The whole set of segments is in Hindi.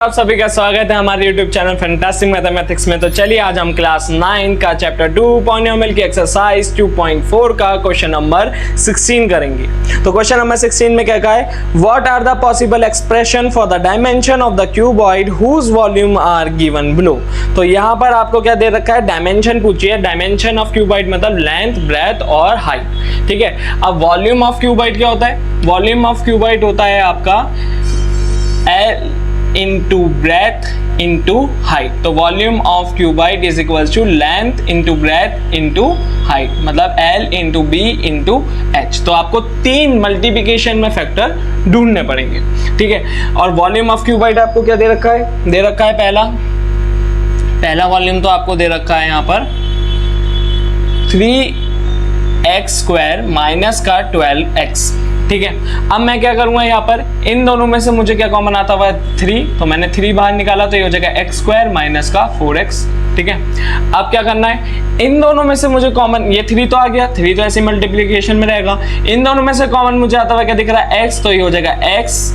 आप सभी का स्वागत है हमारे YouTube चैनल फैंटास्टिक मैथमेटिक्स में। तो चलिए आज हम क्लास 9 का चैप्टर 2 पॉलिनोमियल की एक्सरसाइज 2.4 का क्वेश्चन नंबर 16 करेंगे। तो क्वेश्चन नंबर 16 में क्या कहा है, what are the possible expression for the dimension of the cuboid whose volume are given below. तो यहाँ पर आपको क्या दे रखा है, डायमेंशन पूछिए। डायमेंशन ऑफ क्यूबॉइड मतलब लेंथ, ब्रेथ और हाइट। ठीक है, अब वॉल्यूम ऑफ क्यूबॉइड क्या होता है, वॉल्यूम ऑफ क्यूबॉइड होता है आपका L into breadth into height। तो volume of cuboid is equals to length into breadth into height, मतलब L into B into H। तो आपको तीन मल्टीप्लिकेशन में फैक्टर ढूंढने पड़ेंगे। ठीक है, और वॉल्यूम ऑफ क्यूबॉइड आपको क्या दे रखा है, दे रखा है पहला वॉल्यूम तो आपको दे रखा है यहाँ पर 3x स्क्वायर माइनस का 12x। ठीक है, अब मैं क्या करूंगा, यहाँ पर इन दोनों में से मुझे क्या कॉमन आता हुआ है 3, तो मैंने 3 बाहर निकाला तो ये हो जाएगा x स्क्वायर माइनस का 4x। ठीक है, अब क्या करना है, इन दोनों में से मुझे कॉमन, ये 3 तो आ गया, 3 तो ऐसे मल्टीप्लिकेशन में रहेगा। इन दोनों में से कॉमन मुझे आता हुआ क्या दिख रहा है, x, तो ये हो जाएगा x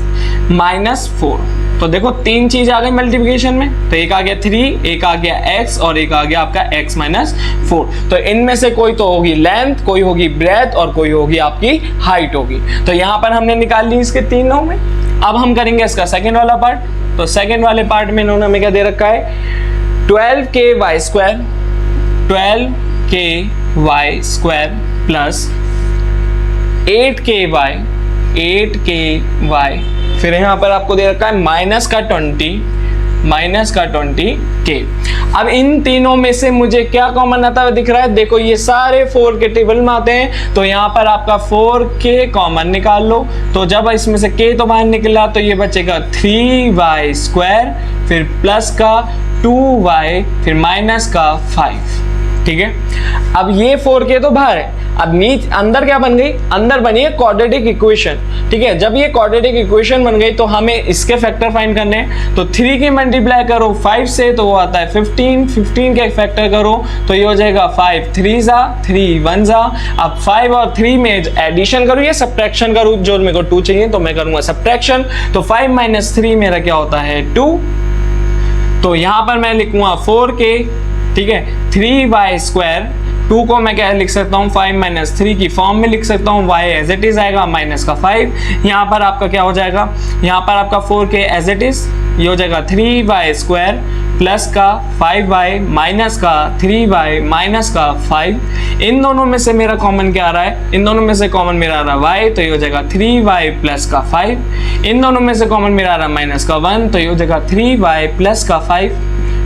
माइनस 4। तो देखो तीन चीज आ गई मल्टीप्लिकेशन में, तो एक आ गया 3, एक आ गया x और एक आ गया आपका x माइनस 4। तो इनमें से कोई तो होगी लेंथ, कोई होगी ब्रेथ और कोई होगी आपकी हाइट होगी। तो यहाँ पर हमने निकाल ली इसके तीनों में। अब हम करेंगे इसका सेकेंड वाला पार्ट। तो सेकेंड वाले पार्ट में इन्होंने हमें क्या दे रखा है, 12k स्क्वायर प्लस 8k, फिर यहाँ पर आपको दे रखा है माइनस का 20k। अब इन तीनों में से मुझे क्या कॉमन आता हुआ दिख रहा है, देखो ये सारे 4 के टेबल में आते हैं, तो यहाँ पर आपका 4k कॉमन निकाल लो। तो जब इसमें से k तो बाहर निकला तो ये बचेगा 3y स्क्वायर, फिर प्लस का 2y, फिर माइनस का 5। ठीक है, अब ये 4k तो बाहर है, अब नीचे अंदर क्या बन गई, अंदर बनी है क्वाड्रेटिक इक्वेशन। ठीक है, जब ये क्वाड्रेटिक इक्वेशन बन गई तो हमें इसके फैक्टर फाइंड करने हैं। तो 3 की मल्टीप्लाई करो 5 से तो वो आता है 15 के फैक्टर करो तो ये हो जाएगा 5 3 जा 3 1 जा। अब 5 और 3 में एडिशन करूँ या सब्ट्रैक्शन करूँ, जो मेरे को 2 चाहिए तो मैं करूँगा सब्ट्रैक्शन। तो 5 माइनस 3 मेरा क्या होता है 2। तो यहाँ पर मैं लिखूंगा 4k। ठीक है, 3y स्क्वायर, 2 को मैं क्या लिख सकता हूँ 5 माइनस 3 की फॉर्म में लिख सकता हूँ, y एज इट इज आएगा माइनस का 5। यहाँ पर आपका क्या हो जाएगा, यहाँ पर आपका 4k एज इट इज, ये हो जाएगा 3y स्क्वायर प्लस का 5y माइनस का 3y माइनस का 5। इन दोनों में से मेरा कॉमन क्या आ रहा है, इन दोनों में से कॉमन मेरा आ रहा है y, तो ये हो जाएगा 3y प्लस का 5। इन दोनों में से कॉमन मेरा आ रहा है माइनस का 1, तो ये हो जाएगा 3y प्लस का 5।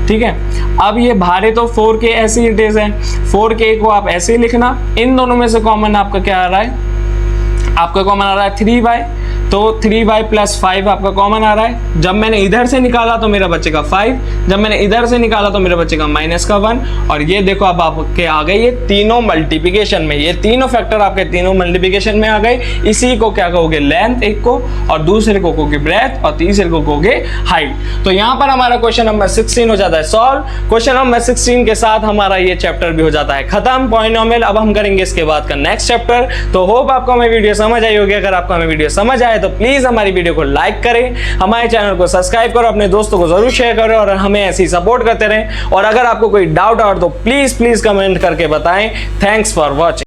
ठीक है, अब ये भारे तो 4k ऐसे ही इट इज है, 4k को आप ऐसे ही लिखना। इन दोनों में से कॉमन आपका क्या आ रहा है, आपका कॉमन आ रहा है 3y, तो 3y प्लस 5 आपका कॉमन आ रहा है। जब मैंने इधर से निकाला तो मेरा बचेगा 5, जब मैंने इधर से निकाला तो मेरा बचेगा माइनस का 1। और ये देखो अब आपके आ गए ये तीनों मल्टीप्लिकेशन में, ये तीनों फैक्टर आपके तीनों मल्टीप्लिकेशन में आ गए। इसी को क्या कहोगे लेंथ एक को, और दूसरे को कहोगे ब्रेथ, और तीसरे को कहोगे हाइट। तो यहाँ पर हमारा क्वेश्चन नंबर 16 हो जाता है सॉल्व। क्वेश्चन नंबर 16 के साथ हमारा ये चैप्टर भी हो जाता है खत्म, पॉलिनोमियल। अब हम करेंगे इसके बाद का नेक्स्ट चैप्टर। तो होप आपको हमें वीडियो समझ आई होगी। अगर आपको हमें वीडियो समझ आए तो प्लीज हमारी वीडियो को लाइक करें, हमारे चैनल को सब्सक्राइब करो, अपने दोस्तों को जरूर शेयर करें और हमें ऐसी सपोर्ट करते रहें। और अगर आपको कोई डाउट और तो प्लीज कमेंट करके बताएं। Thanks for watching.